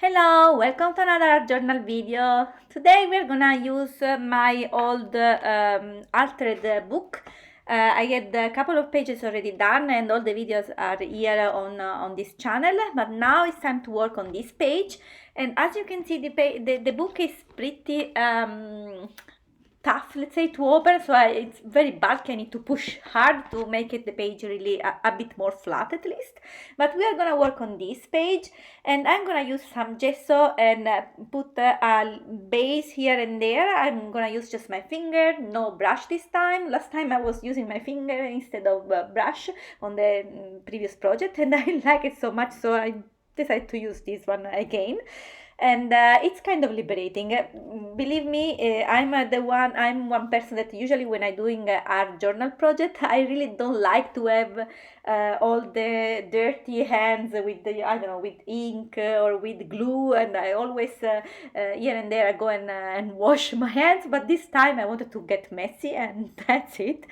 Hello, welcome to another journal video. Today we're gonna use my old altered book. I had a couple of pages already done and all the videos are here on this channel, but now it's time to work on this page. And as you can see, the book is pretty tough, let's say, to open, so it's very bulky. I need to push hard to make it the page really a bit more flat at least. But we are gonna work on this page, and I'm gonna use some gesso and put a base here and there. I'm gonna use just my finger, no brush this time. Last time I was using my finger instead of brush on the previous project, and I like it so much, so I decided to use this one again. And it's kind of liberating. Believe me, I'm one person that usually when I'm doing a journal project, I really don't like to have all the dirty hands with the, I don't know, with ink or with glue, and I always here and there I go and wash my hands, but this time I wanted to get messy, and that's it.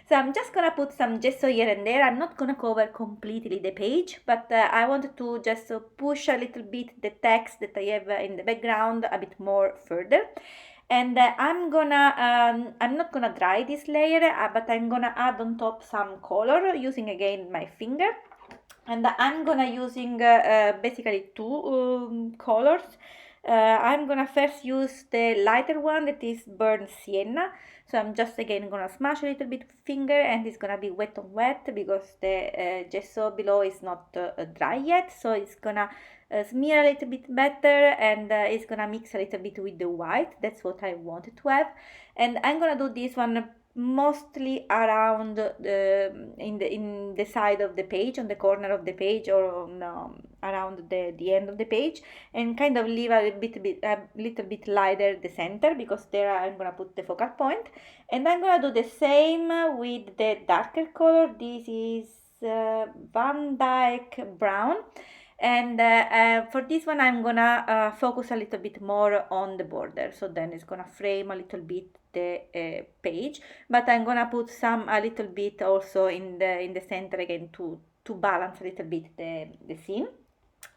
So I'm just gonna put some gesso here and there. I'm not gonna cover completely the page, but I wanted to just push a little bit the text that I have in the background a bit more further. And I'm not gonna dry this layer, but I'm gonna add on top some color using again my finger. And I'm gonna using basically two colors. I'm gonna first use the lighter one, that is burnt sienna. So I'm just again gonna smash a little bit with finger, and it's gonna be wet on wet because the gesso below is not dry yet. So it's gonna smear a little bit better, and it's gonna mix a little bit with the white. That's what I wanted to have. And I'm gonna do this one mostly around in the side of the page, on the corner of the page, or on, around the end of the page, and kind of leave a little bit lighter the center, because there I'm gonna put the focal point. And I'm gonna do the same with the darker color. This is Van Dyke brown. And for this one I'm gonna focus a little bit more on the border, so then it's gonna frame a little bit the page, but I'm gonna put some a little bit also in the center again to balance a little bit the scene.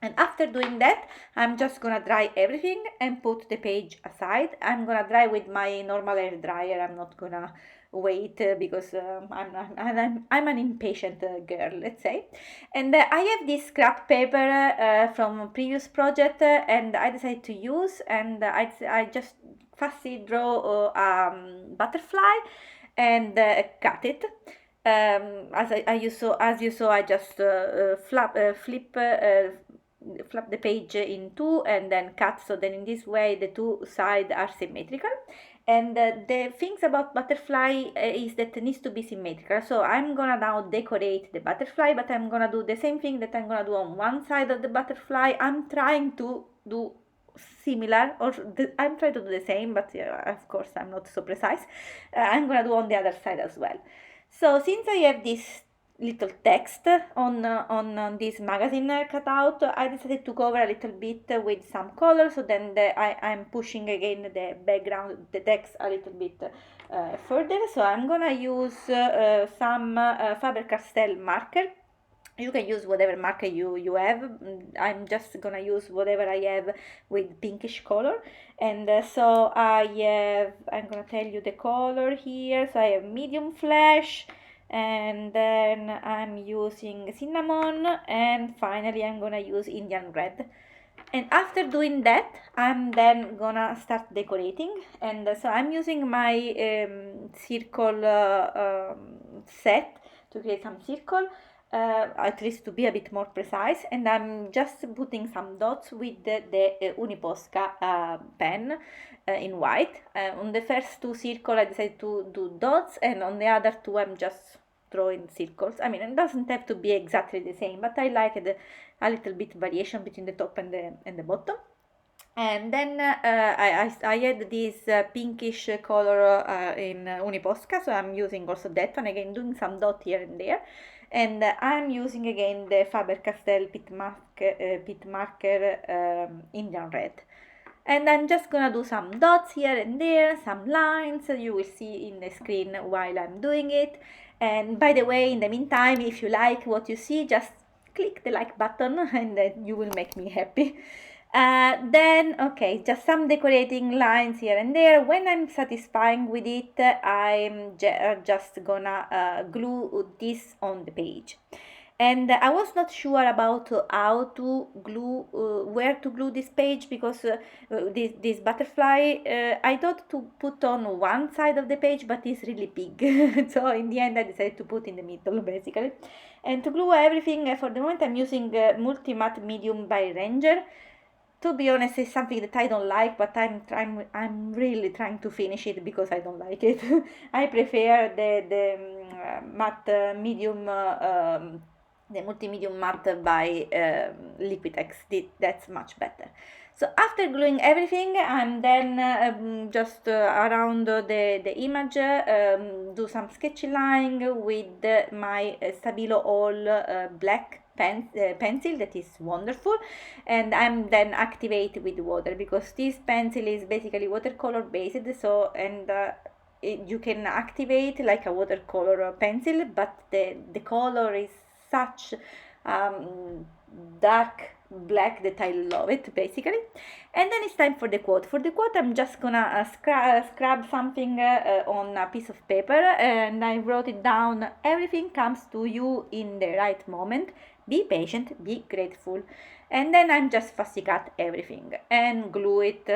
And after doing that, I'm just gonna dry everything and put the page aside. I'm gonna dry with my normal hair dryer. I'm not gonna wait because I'm an impatient girl, let's say. And I have this scrap paper from a previous project, and I decided to use, and I just fussy draw butterfly and cut it. As you saw, I just flip the page in two and then cut, so then in this way the two sides are symmetrical. And the things about butterfly is that it needs to be symmetrical, so I'm gonna now decorate the butterfly, but I'm gonna do the same thing that I'm gonna do on one side of the butterfly. I'm trying to do similar, or I'm trying to do the same, but of course I'm not so precise. I'm gonna do on the other side as well. So since I have this little text on this magazine cutout, I decided to cover a little bit with some color, so then I'm pushing again the background, the text a little bit further. So I'm gonna use some Faber-Castell marker. You can use whatever marker you have. I'm just gonna use whatever I have with pinkish color. And I'm gonna tell you the color here. So I have medium flash, and then I'm using cinnamon, and finally I'm gonna use Indian red. And after doing that, I'm then gonna start decorating. And so I'm using my circle set to create some circle, at least to be a bit more precise. And I'm just putting some dots with the Uniposca pen in white. On the first two circles I decided to do dots, and on the other two I'm just drawing circles. I mean, it doesn't have to be exactly the same, but I like a little bit variation between the top and the bottom. And then I had this pinkish color in Uniposca, so I'm using also that one, again doing some dot here and there. And I'm using again the Faber-Castell Pit Marker Indian Red. And I'm just gonna do some dots here and there, some lines you will see in the screen while I'm doing it. And by the way, in the meantime, if you like what you see, just click the like button and then you will make me happy. Then, okay, just some decorating lines here and there. When I'm satisfying with it, I'm just gonna glue this on the page. And I was not sure about how to glue, where to glue this page, because this butterfly, I thought to put on one side of the page, but it's really big. So in the end, I decided to put in the middle, basically. And to glue everything, for the moment, I'm using Multi-Matte Medium by Ranger. To be honest, it's something that I don't like, but I'm really trying to finish it because I don't like it. I prefer the matte medium, the multi-medium matte by Liquitex. That's much better. So after gluing everything, I'm then just around the image, do some sketchy line with my Stabilo All black pencil that is wonderful, and I'm then activate with water, because this pencil is basically watercolor based. So you can activate like a watercolor pencil, but the color is such dark black that I love it, basically. And then it's time for the quote. For the quote, I'm just gonna scrub something on a piece of paper, and I wrote it down: everything comes to you in the right moment. Be patient, be grateful. And then I'm just fussy cut everything and glue it.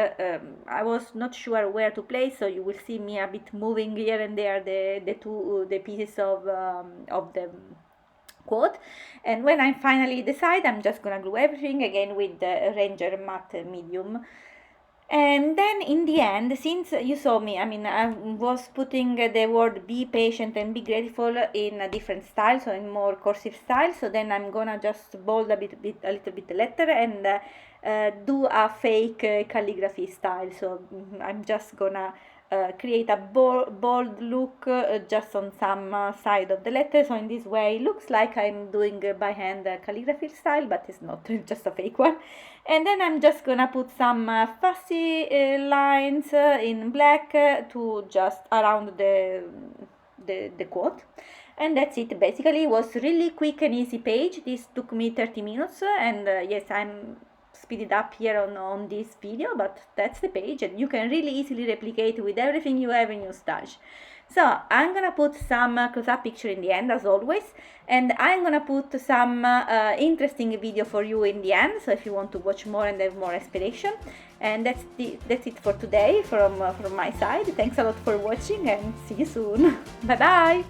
I was not sure where to place, so you will see me a bit moving here and there the pieces of the quote. And when I finally decide, I'm just gonna glue everything again with the Ranger matte medium. And then in the end, since you saw me, I mean, I was putting the word be patient and be grateful in a different style, so in more cursive style. So then I'm gonna just bold a little bit the letter, and do a fake calligraphy style. So I'm just gonna create a bold look just on some side of the letter. So in this way, it looks like I'm doing by hand calligraphy style, but it's not, just a fake one. And then I'm just gonna put some fussy lines in black to just around the quote. And that's it. Basically, it was really quick and easy page. This took me 30 minutes, and yes, I'm speeded up here on this video, but that's the page, and you can really easily replicate with everything you have in your stash. So I'm gonna put some close-up picture in the end, as always, and I'm gonna put some interesting video for you in the end, so if you want to watch more and have more inspiration. And that's it for today from my side. Thanks a lot for watching, and see you soon. Bye bye.